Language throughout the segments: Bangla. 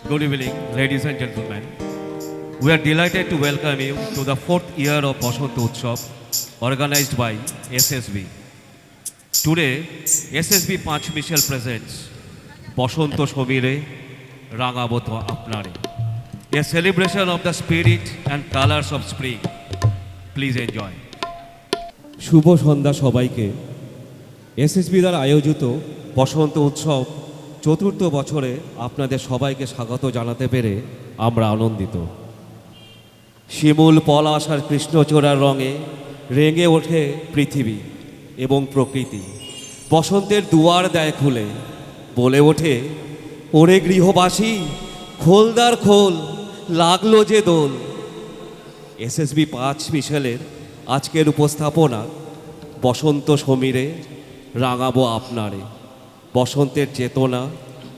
Good evening, ladies and gentlemen. We are delighted to welcome you to the fourth year of Bashant Utsav organized by SSB. Today, SSB Panch Michel presents Bashanto Shomire Rangaboto Apnare, a celebration of the spirit and colors of spring. Please enjoy. শুভ সন্ধ্যা সবাইকে। এসএসবি দ্বারা আয়োজিত বসন্ত উৎসব চতুর্থ বছরে আপনাদের সবাইকে স্বাগত জানাতে পেরে আমরা আনন্দিত। শিমুল পলাশ আর কৃষ্ণচূড়ার রঙে রেঙে ওঠে পৃথিবী এবং প্রকৃতি। বসন্তের দুয়ার দেয় খুলে, বলে ওঠে ওরে গৃহবাসী, খোলদার খোল, লাগলো যে দোল। এসএসবি পাঁচ মিশেলের আজকের উপস্থাপনা বসন্ত সমীরে রাঙাবো আপনারে, বসন্তের চেতনা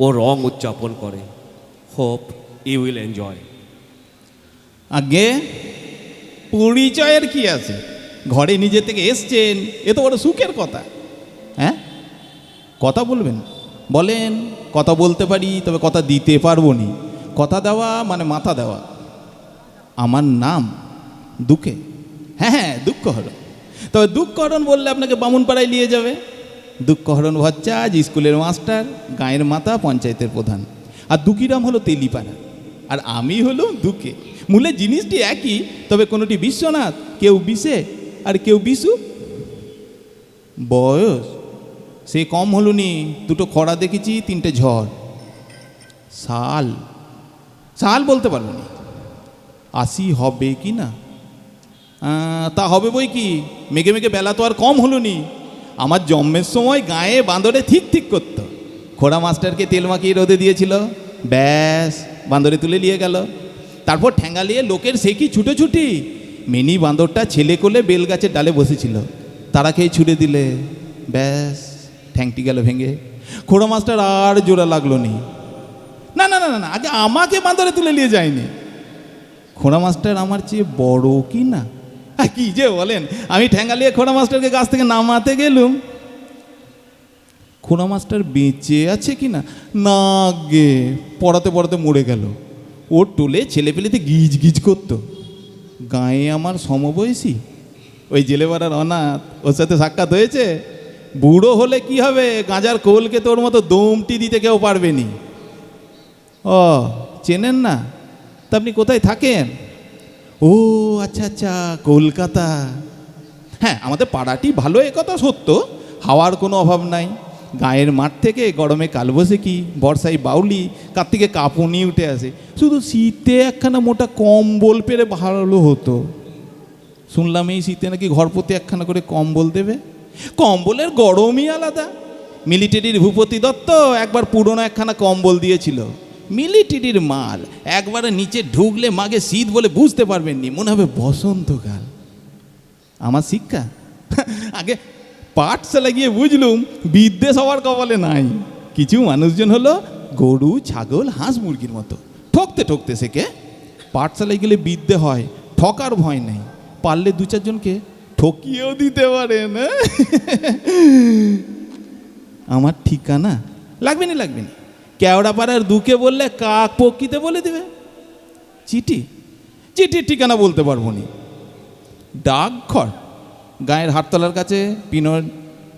ও রং উদযাপন করে। Hope you will enjoy. আগে পরিচয়ের কি আছে, ঘরে নিজে থেকে এসছেন, এ তো বড় সুখের কথা। হ্যাঁ, কথা বলবেন, বলেন। কথা বলতে পারি, তবে কথা দিতে পারবো নি। কথা দেওয়া মানে মাথা দেওয়া। আমার নাম দুঃখে, হ্যাঁ দুঃখহরণ। তবে দুঃখহরণ বললে আপনাকে বামুনপাড়ায় নিয়ে যাবে। দুঃখহরণ ভট্টাচার্য স্কুলের মাস্টার, গাঁয়ের মাতা, পঞ্চায়েতের প্রধান। আর দুঃখীরাম হলো তেলিপাড়া, আর আমি হলো দুঃখে। মূলে জিনিসটি একই, তবে কোনোটি বিশ্বনাথ, কেউ বিশে আর কেউ বিশু। বয়স সে কম হলো নি, দুটো খরা দেখেছি, তিনটে ঝড়। সাল সাল বলতে পারবো না, 80 হবে কি না, তা হবে বই কি। মেঘে মেঘে বেলা তো আর কম হলো নি। আমার জন্মের সময় গায়ে বাঁদরে ঠিক ঠিক করতো। খোড়া মাস্টারকে তেল মাখিয়ে রোদে দিয়েছিল, ব্যাস বাঁদরে তুলে নিয়ে গেল। তারপর ঠ্যাঙ্গা নিয়ে লোকের সে কি ছুটোছুটি। মিনি বাঁদরটা ছেলে কোলে বেলগাছের ডালে বসেছিল, তারা খেয়ে ছুড়ে দিলে, ব্যাস ঠ্যাংটি গেল ভেঙে। খোড়া মাস্টার আর জোড়া লাগলো নি। না না না না, আগে আমাকে বাঁদরে তুলে নিয়ে যায়নি। খোড়া মাস্টার আমার চেয়ে বড় কি না, কি যে বলেন। আমি ঠ্যাঙ্গা নিয়ে খোড়া মাস্টারকে গাছ থেকে নামাতে গেলুম। খোড়া মাস্টার বেঁচে আছে কি না, না গে পড়াতে পড়াতে মরে গেল। ওর টোলে ছেলেপেলেতে গিজ গিজ করতো। গাঁয়ে আমার সমবয়সী ওই জেলেবাড়ার অনাথ, ওর সাথে সাক্ষাৎ হয়েছে। বুড়ো হলে কি হবে, গাঁজার কোলকে তোর মতো দমটি দিতে কেউ পারবে নি। ও চেনেন না, তা আপনি কোথায় থাকেন? ও আচ্ছা আচ্ছা, কলকাতা। হ্যাঁ, আমাদের পাড়াটি ভালো, এ কথা সত্য। হাওয়ার কোনো অভাব নাই। গায়ের মাঠ থেকে গরমে কালবৈশাখী, বর্ষায় বাউলি, কার্তিকে কাঁপুনি উঠে আসে। শুধু শীতে একখানা মোটা কম্বল পেরে ভালো হতো। শুনলাম এই শীতে নাকি ঘর প্রতি একখানা করে কম্বল দেবে। কম্বলের গরমই আলাদা। মিলিটারির ভূপতি দত্ত একবার পুরনো একখানা কম্বল দিয়েছিল। মিলিটারির মাল, একবারে নিচে ঢুকলে মাগে শীত বলে বুঝতে পারবেননি, মনে হবে বসন্তকাল। আমার শিক্ষা আগে পাঠশালা গিয়ে বুঝলুম বিদ্বেষ হওয়ার কপালে নাই। কিছু মানুষজন হলো গরু, ছাগল, হাঁস, মুরগির মতো, ঠকতে ঠকতে শেখে। পাঠশালায় গেলে বিদ্যে হয়, ঠকার ভয় নেই। পারলে দু চারজনকে ঠকিয়েও দিতে পারেন। আমার ঠিকানা লাগবে না, লাগবে না। কেওড়াপাড়ার দুকে বললে কাক পক্ষিতে বলে দেবে। চিঠি, চিঠির ঠিকানা বলতে পারবো নি। ডাকঘর গায়ের হাটতলার কাছে।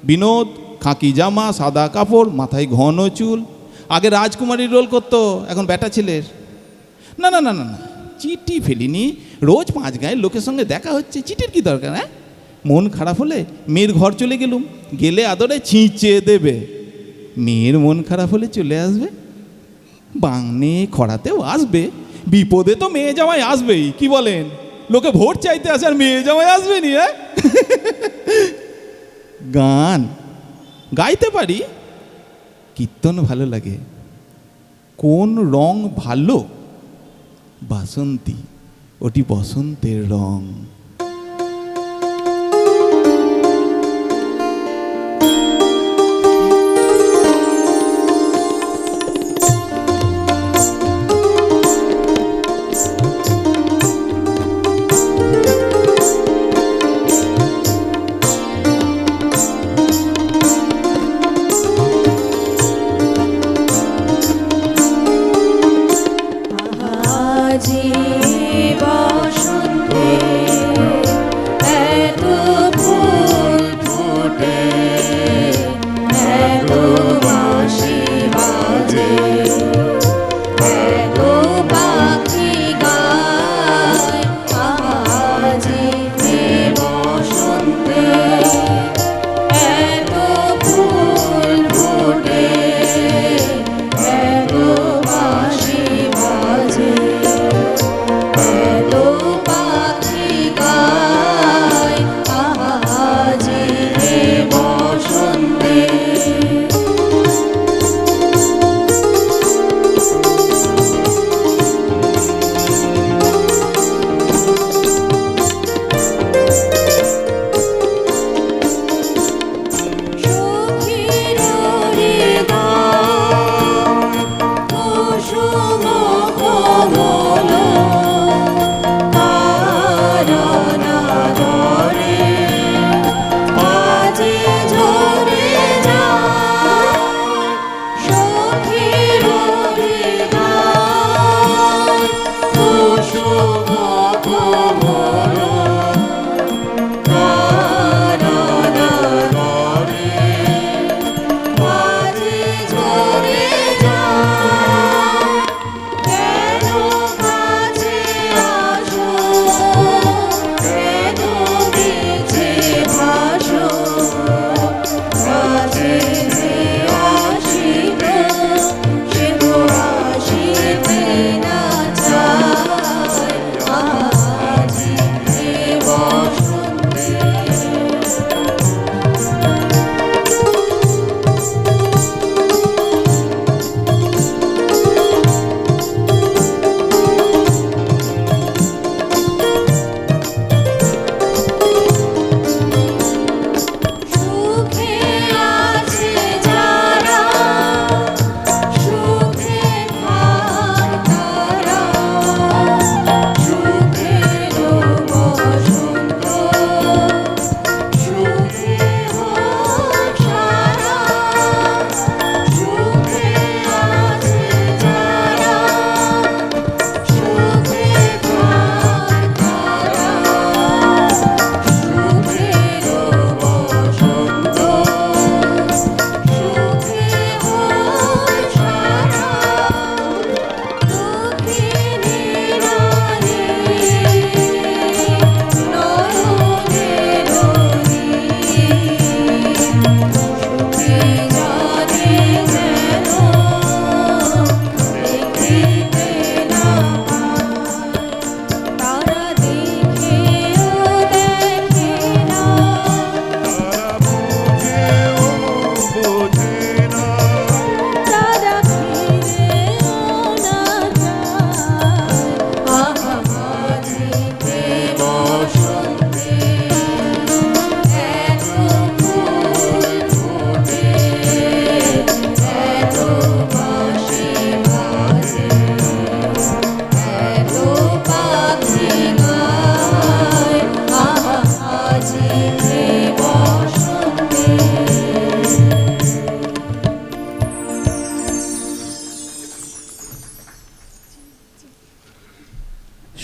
বিনোদ, খাকি জামা, সাদা কাপড়, মাথায় ঘন চুল। আগে রাজকুমারীর রোল করতো, এখন বেটা ছেলের। না না না না না, চিঠি ফেলিনি। রোজ 5 গায়ের লোকের সঙ্গে দেখা হচ্ছে, চিঠির কি দরকার? হ্যাঁ, মন খারাপ হলে মেয়ের ঘর চলে গেলুম, গেলে আদরে ছিঁচে দেবে। মেয়ের মন খারাপ হলে চলে আসবে, বাংনে খরাতেও আসবে, বিপদে তো মেয়ে জামাই আসবেই। কি বলেন? লোকে ভোট চাইতে আসে আর মেয়ে জামাই আসবে নি? হ্যাঁ, গান গাইতে পারি, কীর্তন ভালো লাগে। কোন রং ভালো? বাসন্তী, ওটি বসন্তের রং।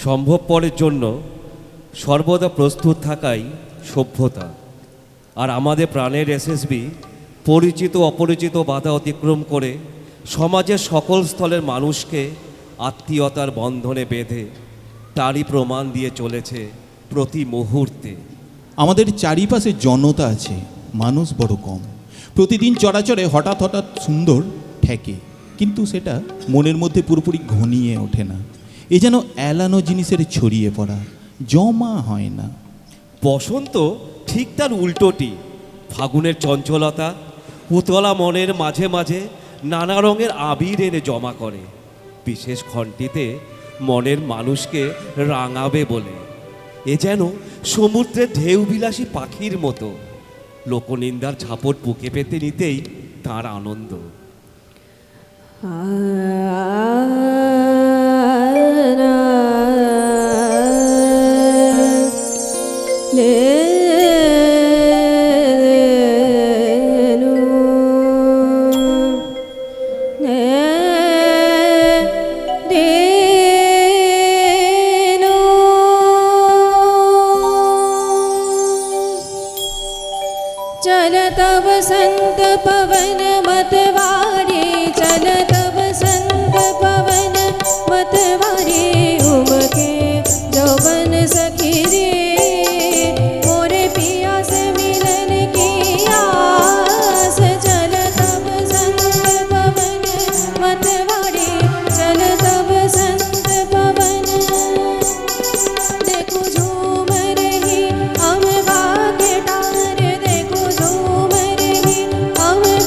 সম্ভবপরের জন্য সর্বদা প্রস্তুত থাকাই সভ্যতা। আর আমাদের প্রাণের এসএসবি পরিচিত অপরিচিত বাধা অতিক্রম করে সমাজের সকল স্তরের মানুষকে আত্মীয়তার বন্ধনে বেঁধে তারই প্রমাণ দিয়ে চলেছে প্রতি মুহূর্তে। আমাদের চারিপাশে জনতা আছে, মানুষ বড় কম। প্রতিদিন চরাচরে হঠাৎ হঠাৎ সুন্দর ঠেকে, কিন্তু সেটা মনের মধ্যে পুরোপুরি ঘনিয়ে ওঠে না। এ যেন এলানো জিনিসের ছড়িয়ে পড়া, জমা হয় না। বসন্ত ঠিক তার উল্টোটি। ফাগুনের চঞ্চলতা উতলা মনের মাঝে মাঝে নানা রঙের আবির এনে জমা করে, বিশেষ ক্ষণটিতে মনের মানুষকে রাঙাবে বলে। এ যেন সমুদ্রের ঢেউবিলাসী পাখির মতো, লোকনিন্দার ঝাপট বুকে পেতে নিতেই তার আনন্দ। चलत बसंत पवन मतवारी, चलत बसंत पवन मतवारी, उमके जौवन सखी रे, मोरे पिया से मिलन की आस। चलत बसंत पवन मतवारी, चलत बसंत पवन, देखो झूम रही अम्बा के डार, देखो झूम रही अम्बा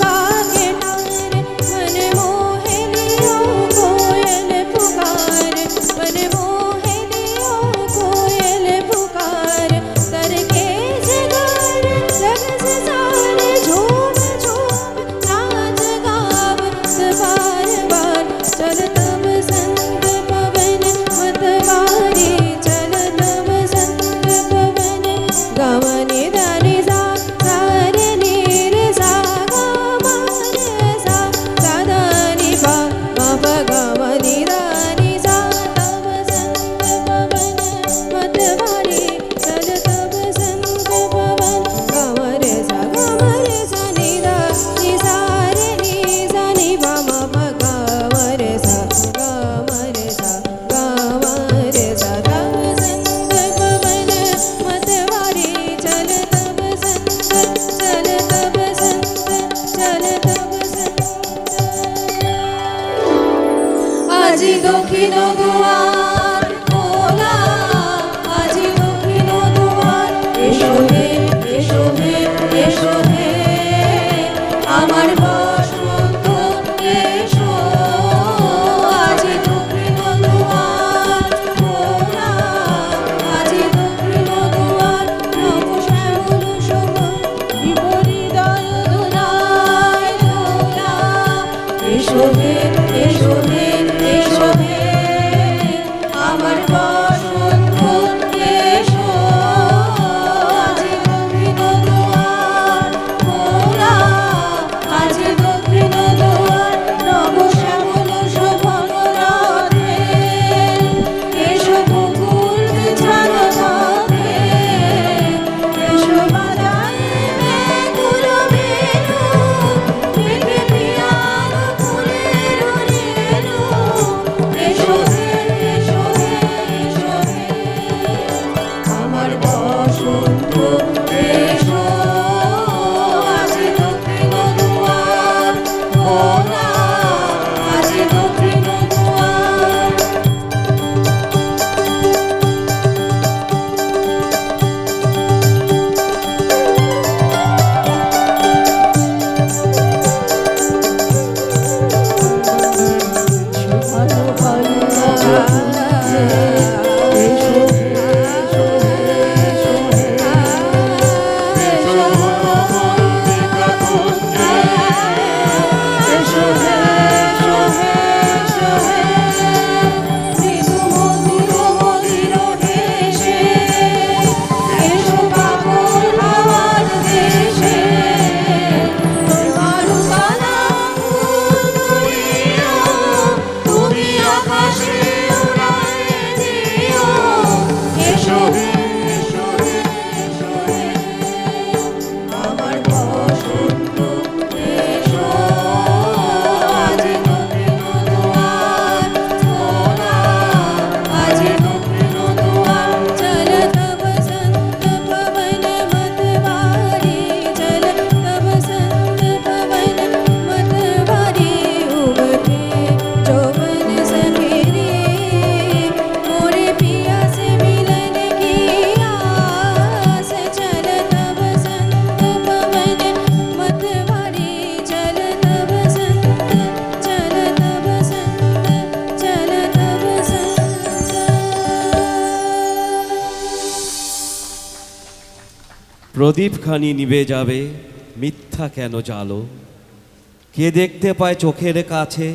দক্ষিণ দুয়ার খোলা, আজি দক্ষিণ দুয়ার। এসো হে, এসো হে, এসো হে, আমার বসন্ত এসো, আজি দক্ষিণ দুয়ার খোলা, আজি দক্ষিণ দুয়ার। নব শ্যামল শোভন বিপরীদয় দোলায় দোলা। এসো হে, এসো হে, এসো হে, আমার বসন্ত এসো, আজি দক্ষিণ দুয়ার খোলা, আজি দক্ষিণ দুয়ার। নব শ্যামল শোভন রথে, এসো বকুল বিছানো পথে, এসো বাজায় বেকুল বেণু, দেখে পিয়ানো ফুলের রেণু। এসো হে, এসো হে, এসো হে, আমার বসন্ত এসো, আজি দক্ষিণ দুয়ার খোলা, আজি দক্ষিণ দুয়ার। ভালো ভালো আছে, এসো হে, এসো হে, এসো হে, এসো মল্লিকা কুঞ্জে, এসো হে, এসো হে, এসো হে, মৃদু মধুর মধুর হেসে, এসো পাগল হাওয়ার দেশে। তোমার বালা ফুল তুলিও, তুমি আকাশে উড়ায়ে দিও। এসো হে, এসো হে, এসো হে, আমার বসন্ত এসো, আজি দক্ষিণ দুয়ার খোলা, আজি দক্ষিণ দুয়ার। চলত বসন্ত পवन मतवारी, चलत बसंत पवन मतवारी। उमके यौवन सखेरी, मोरे पिया से मिलन की आस। चलत बसंत पवन मतवारी, चलत बसंत, चलत बसंत, चलत बसंत। প্রদীপখানি নিভে যাবে, মিথ্যা কেন জালো? কে দেখতে পায় চোখের কাছে,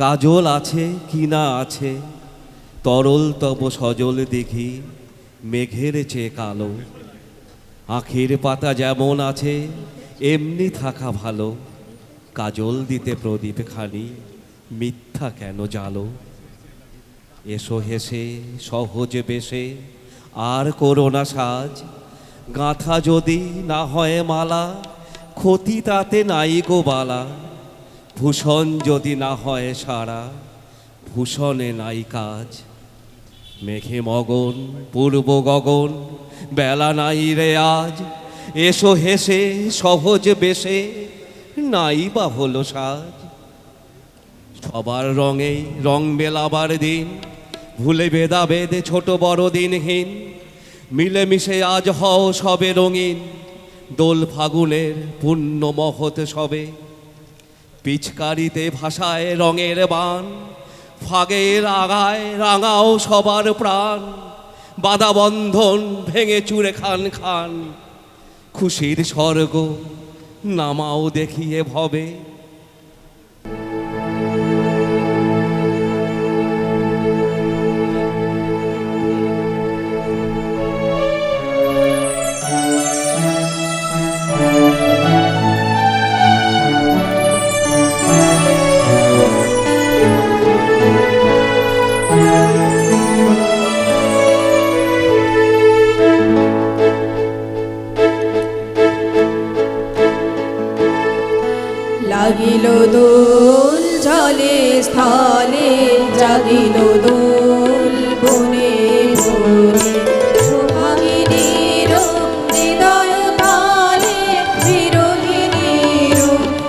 কাজল আছে কি না আছে? তরল তব সজল দেখি, মেঘের চেয়ে কালো। আখের পাতা যেমন আছে, এমনি থাকা ভালো। কাজল দিতে প্রদীপখানি, মিথ্যা কেন জালো? এসো হেসে সহজ বেশে, আর করো না সাজ। গাঁথা যদি না হয় মালা, ক্ষতি তাতে নাই গো বালা। ভূষণ যদি না হয় সারা, ভূষণে নাই কাজ। মেঘে মগন পূর্ব গগন, বেলা নাই রে আজ। এসো হেসে সহজ বেশে, নাই বা হলো সাজ। সবার রঙেই রং মেলাবার দিন, ভুলে ভেদাভেদ ছোট বড় দিনহীন। মিলেমিশে আজ হও সবে রঙিন, দোল ফাগুনের পূর্ণ মহৎ সবে। পিচকারিতে ভাষায় রঙের বান, ফাগের আগায় রাঙাও সবার প্রাণ। বাধা বন্ধন ভেঙে চুরে খান খান, খুশির স্বর্গ নামাও দেখিয়ে ভবে। লাগিল দোল জলে স্থলে, জাগিল দোল বনে বনে। সোহাগিনীর হৃদয় তালে, বিরোহিনীর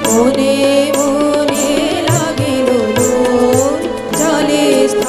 মনে মনে লাগিল দোল জলে স্থলে।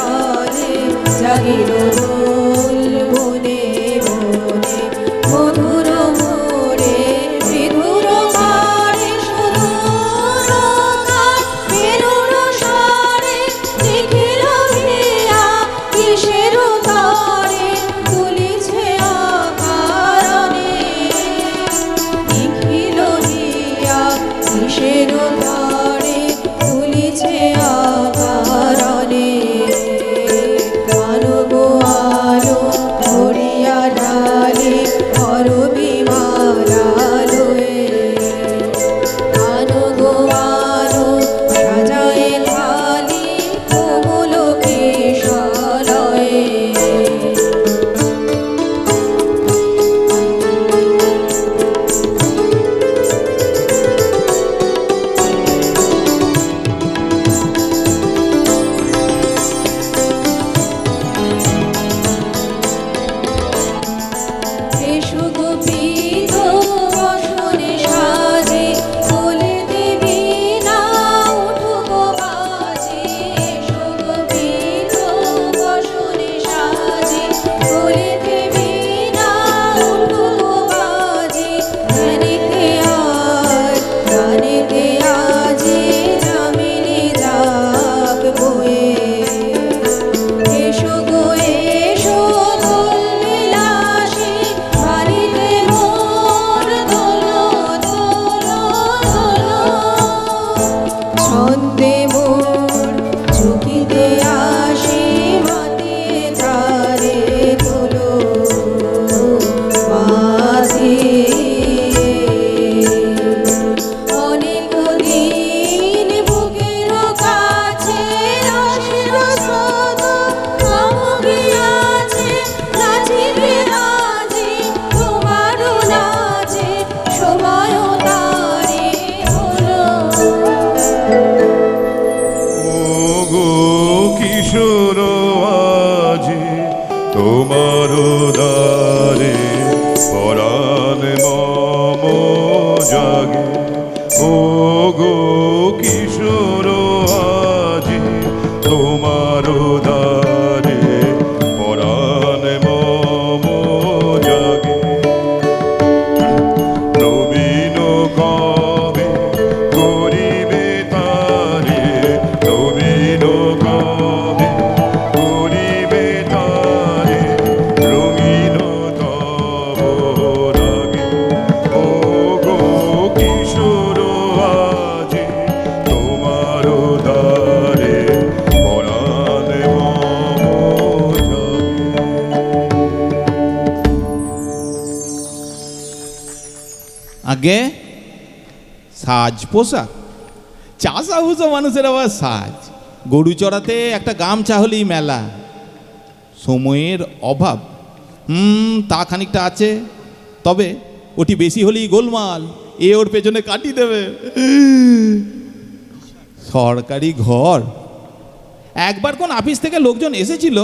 ও গো কিশোর আজি তোমার দ্বারে পরাণ মম জাগে নবীন কবে করিবে তারে নবীন কবে করিবে তারে রঙিন তব রাগে ও গো কিশোর আজি তোমার দ্বারে পরাণ মম জাগে। আগে সাজ পোশাক চাষা হুসা মানুষের আবার সাজ গরু চড়াতে একটা গামছা হলেই মেলা সময়ের অভাব তা খানিকটা আছে, তবে ওটি বেশি হলেই গোলমাল, এ ওর পেছনে কাটি দেবে। সরকারি ঘর, একবার কোন অফিস থেকে লোকজন এসেছিল,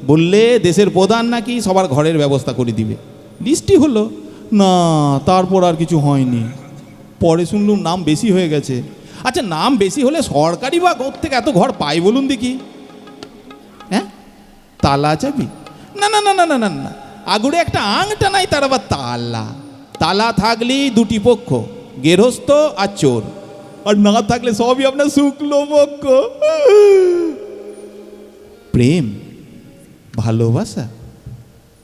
বললে দেশের প্রধান নাকি সবার ঘরের ব্যবস্থা করে দিবে। লিস্টই হলো না, তারপর আর কিছু হয়নি। পরে শুনলুম নাম বেশি হয়ে গেছে। আচ্ছা, নাম বেশি হলে সরকারি বা থেকে এত ঘর পাই বলুন দেখি? হ্যাঁ, তালা চাবি? না না না না না না না, আগুড়ে একটা আংটা নাই, তার আবার তালা। তালা থাকলেই দুটি পক্ষ, গেরস্থ আর চোর, আর না থাকলে সবই আপনার শুক্লো পক্ষ। প্রেম, ভালোবাসা,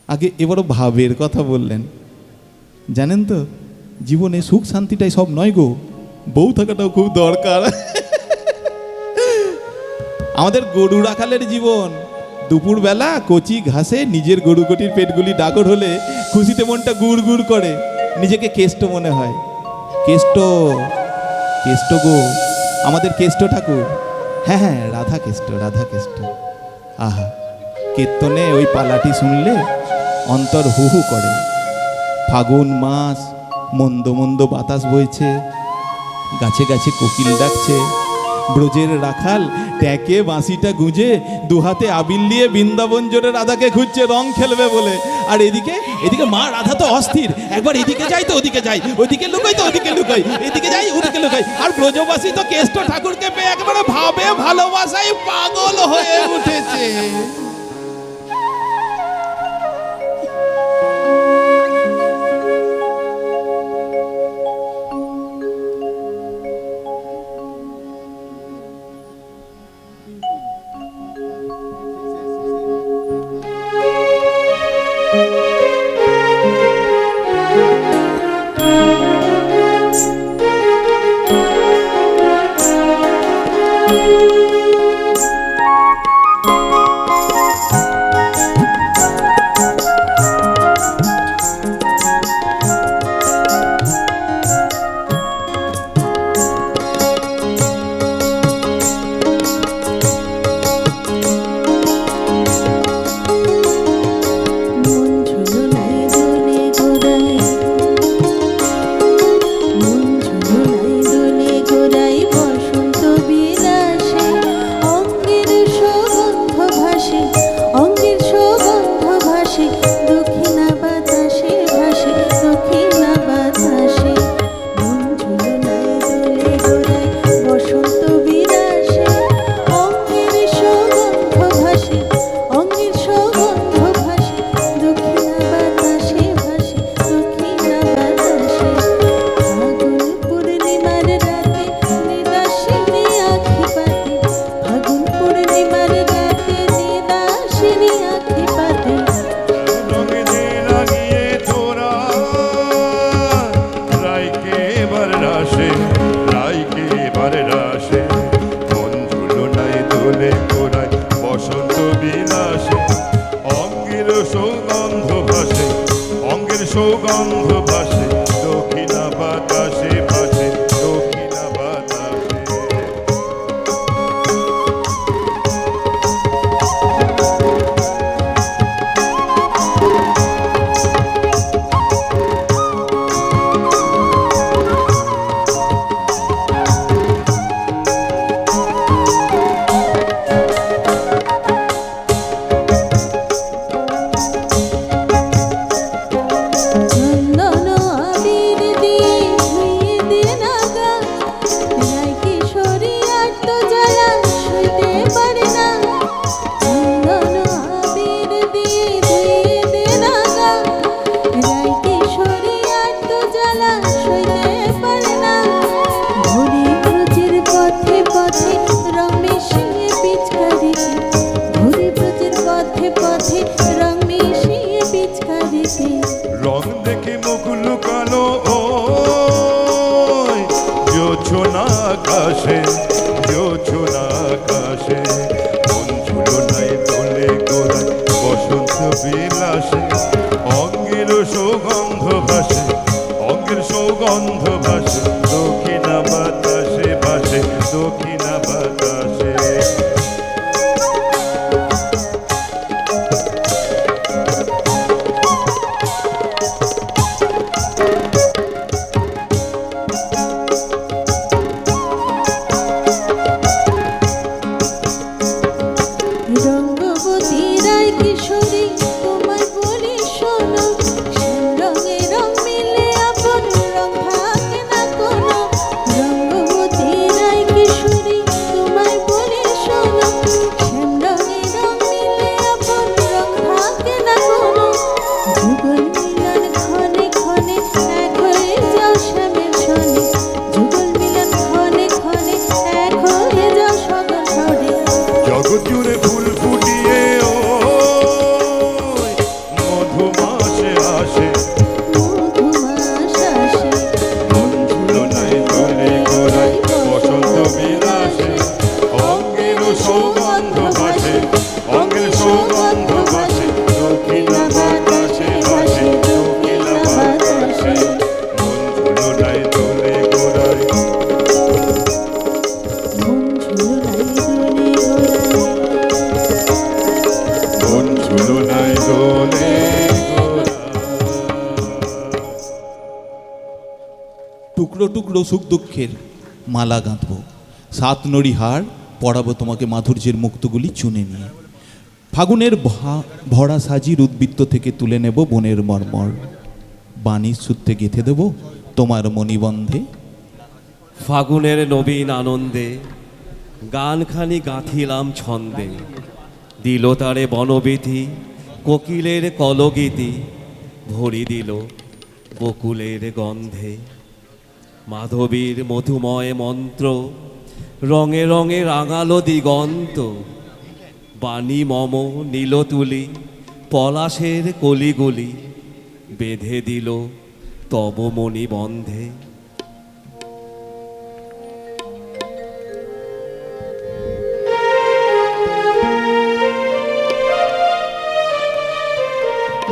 আগে এবারও ভাবের কথা বললেন। জানেন তো, জীবনে সুখ শান্তিটাই সব নয় গো, বউ থাকাটাও খুব দরকার। আমাদের গরু রাখালের জীবন, দুপুরবেলা কচি ঘাসে নিজের গরু কটির পেটগুলি ডাগর হলে খুশিতে মনটা গুড় গুড় করে, নিজেকে কেষ্ট মনে হয়। কেষ্ট, কেষ্ট গো, আমাদের কেষ্ট ঠাকুর। হ্যাঁ হ্যাঁ, রাধা কেষ্ট, রাধা কেষ্ট। আহা, কীর্তনে ওই পালাটি শুনলে অন্তর হু হু করে। ফাগুন মাস, মন্দ মন্দ বাতাস বইছে, গাছে গাছে কোকিল ডাকছে, ব্রজের রাখাল ট্যাকে বাঁশিটা গুঁজে দুহাতে আবিল দিয়ে বৃন্দাবন জোরে রাধাকে খুঁজছে রং খেলবে বলে। আর এদিকে এদিকে মা রাধা তো অস্থির, একবার এদিকে যাই তো ওদিকে যাই, ওদিকে লুকাই তো ওদিকে লুকাই, এদিকে যাই ওদিকে লুকাই। আর ব্রজবাসী তো কেষ্ট ঠাকুরকে পেয়ে একেবারে ভাবে ভালোবাসায় পাগল হয়ে উঠেছে। জোছনা আকাশে জোছনা আকাশে মন ঝুলনায় দোলে গোড়ায় বসন্ত বিলাসে অঙ্গের সুগন্ধ ভাসে অঙ্গের সুগন্ধ ভাসে দক্ষিণা বাতাসে ভাসে দক্ষিণা বাতাসে রঙ্গবতী রায় কিশোরী তোমায় বলি শোনো, রঙে রং মিলে আপন রং থাকে না কোনো। রঙ্গবতী রায় কিশোরী তোমায় বলি শোনো, রঙে রং মিলে আপন রং থাকে না কোনো। যুগল মিলন ক্ষণে ক্ষণে এক হয়ে যাও শ্যামের শনে, যুগল মিলন ক্ষণে ক্ষণে এক হয়ে যাও সকল স্বরে। জগৎ জুড়ে ফুল ফুটিয়ে ও মধুমাসে আসে মধুমাস আসে, মন ঝুলনায় দোলে গোড়ায় বসন্ত বিলাসে অঙ্গের সুগন্ধ ভাসে অঙ্গের সুগন্ধ ভাসে দক্ষিণা বাতাসে ভাসে দক্ষিণা বাতাসে মন ঝুলনায় দোলে গোড়ায় মন ঝুলায় দোলে গোড়ায়। মন ঝুলনায় দোলে গোড়ায় টুকরো টুকরো সুখ দুঃখের মালা গাঁথব, সাত নড়ি হার পরাবো তোমাকে মাধুর্যের মুক্তগুলি চুনে নিয়ে। ফাগুনের ভরা সাজির উদ্বৃত্ত থেকে তুলে নেব বনের মর্মর, বাণীর সূত্রে গেঁথে দেব তোমার মণিবন্ধে। ফাগুনের নবীন আনন্দে গানখানি গাঁথিলাম ছন্দে, দিল তারে বনবিধি কোকিলের কলগীতি, ভরি দিল বকুলের গন্ধে। মাধবীর মধুময় মন্ত্র রঙে রঙে রাঙালো দিগন্ত, বাণী মম নীল তুলি পলাশের কলিগুলি, বেঁধে দিল তব মণি বন্ধে।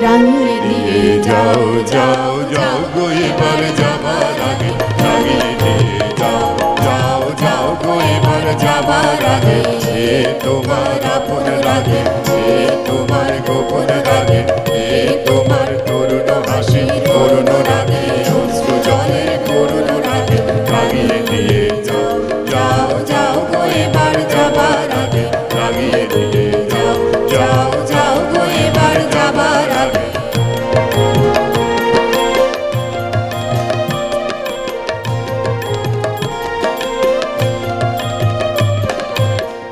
রাঙিয়ে দিয়ে যাও যাও যাও গো এবার যাবার আগে রাঙিয়ে দিয়ে যাও যাও যাও গো এবার যাবার আগে এ তোমার আপন লাগে এ তোমার গোপন লাগে এ তোমার করুণ হাসি করুণ রাগে অশ্রু জলের করুণ রাগে রাঙিয়ে দিয়ে যাও যাও যাও গো এবার যাবার আগে রাঙিয়ে দিয়ে যাও যাও যাও গো এবার যাবার আগে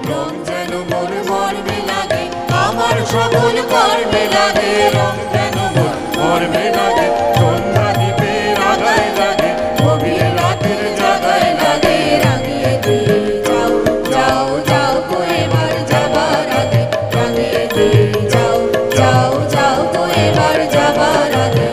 রং যেন মোর মর্মে লাগে আমার সকল কর্মে লাগে রং যেন মোর মর্মে লাগে সন্ধ্যা দ্বীপের আগায় লাগে গভীর রাতের জাগায় লাগে রাঙিয়ে দিয়ে যাও যাও যাও গো এবার যাবার আগে রাঙিয়ে দিয়ে যাও যাও যাও গো এবার যাবার আগে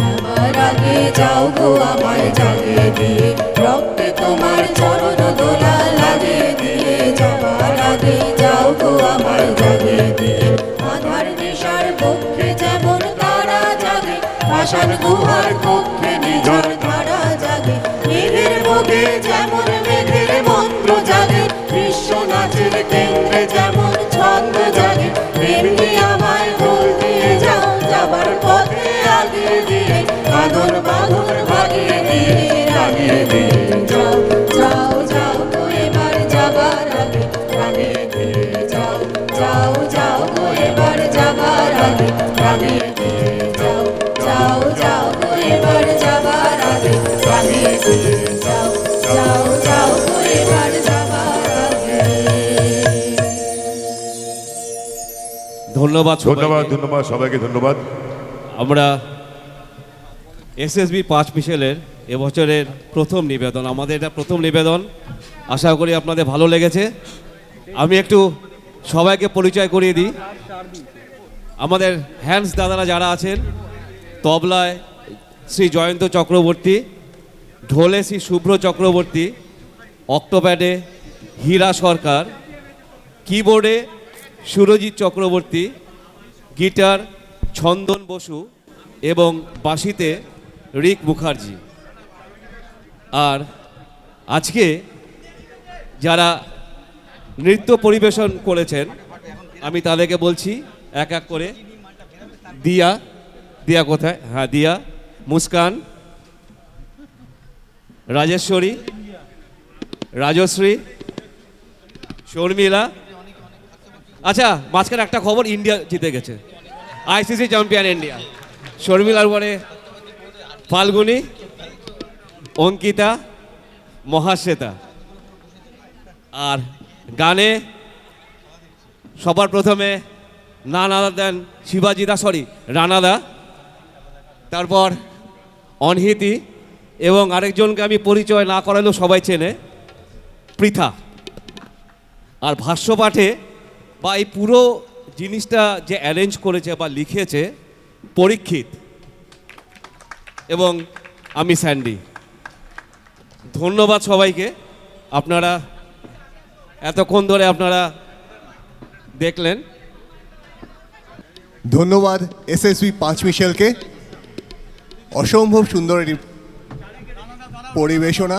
যাবার আগে যাও গো আমায় জাগিয়ে দিয়ে রক্তে তোমার চরণ দোলা লাগিয়ে দিয়ে যাবার আগে যাও গো আমায় জাগিয়ে দিয়ে আধার দিশার পক্ষে যেমন তারা জাগে পাষাণ গুহার কক্ষে নিঝর ধারা জাগে মেঘের বুকে যেমন মেঘের মন্ত্র জাগে বিশ্ব নাচের কেন্দ্রে যেমন ছন্দ জাগে তেমনি আমায় দোল দিয়ে যাও যাবার পথে আগিয়ে দিয়ে আদর বাঁধর ভাগিয়ে দিয়ে রাগিয়ে দিয়ে যাও যাও যাও গো এবার যাবার আগে রাগিয়ে দিয়ে যাও যাও যাও গো এবার যাবার আগে রাগিয়ে দিয়ে যাও যাও যাও গো এবার যাবার আগে রাগিয়ে দিয়ে যাও যাও যাও গো এবার যাবার আগে ধন্যবাদ সবাইকে। ধন্যবাদ ধন্যবাদ সবাইকে ধন্যবাদ আমরা এসএসবি 5 মিশেলের এবছরের প্রথম নিবেদন, আমাদের এটা প্রথম নিবেদন, আশা করি আপনাদের ভালো লেগেছে। আমি একটু সবাইকে পরিচয় করিয়ে দিই। আমাদের হ্যান্ডস দাদারা যারা আছেন, তবলায় শ্রী জয়ন্ত চক্রবর্তী, ঢোলে শ্রী শুভ্র চক্রবর্তী, অক্টোপ্যাডে হীরা সরকার, কিবোর্ডে সুরজিৎ চক্রবর্তী, গিটার ছন্দন বসু এবং বাঁশিতে রিক মুখার্জি। আর আজকে যারা নৃত্য পরিবেশন করেছেন আমি তাদেরকে বলছি এক এক করে। দিয়া, দিয়া কোথায়? হ্যাঁ, দিয়া, মুস্কান, রাজেশ্বরী, রাজশ্রী, শর্মিলা। আচ্ছা, মাঝখানে একটা খবর, ইন্ডিয়া জিতে গেছে, আইসিসি চ্যাম্পিয়ন ইন্ডিয়া। শর্মিলার পরে ফাল্গুনি, অঙ্কিতা, মহাশ্বেতা। আর গানে সবার প্রথমে নান আদার দেন শিবাজিদা, সরি রানাদা, তারপর অনহিতি, এবং আরেকজনকে আমি পরিচয় না করালেও সবাই চেনে, পৃথা। আর ভাষ্যপাঠে বা এই পুরো জিনিসটা যে অ্যারেঞ্জ করেছে বা লিখেছে পরীক্ষিত, এবং আমি স্যান্ডি। ধন্যবাদ সবাইকে। আপনারা এতক্ষণ ধরে আপনারা দেখলেন। ধন্যবাদ এসএসবি পাঁচমিশেলকে, অসম্ভব সুন্দর একটি পরিবেশনা।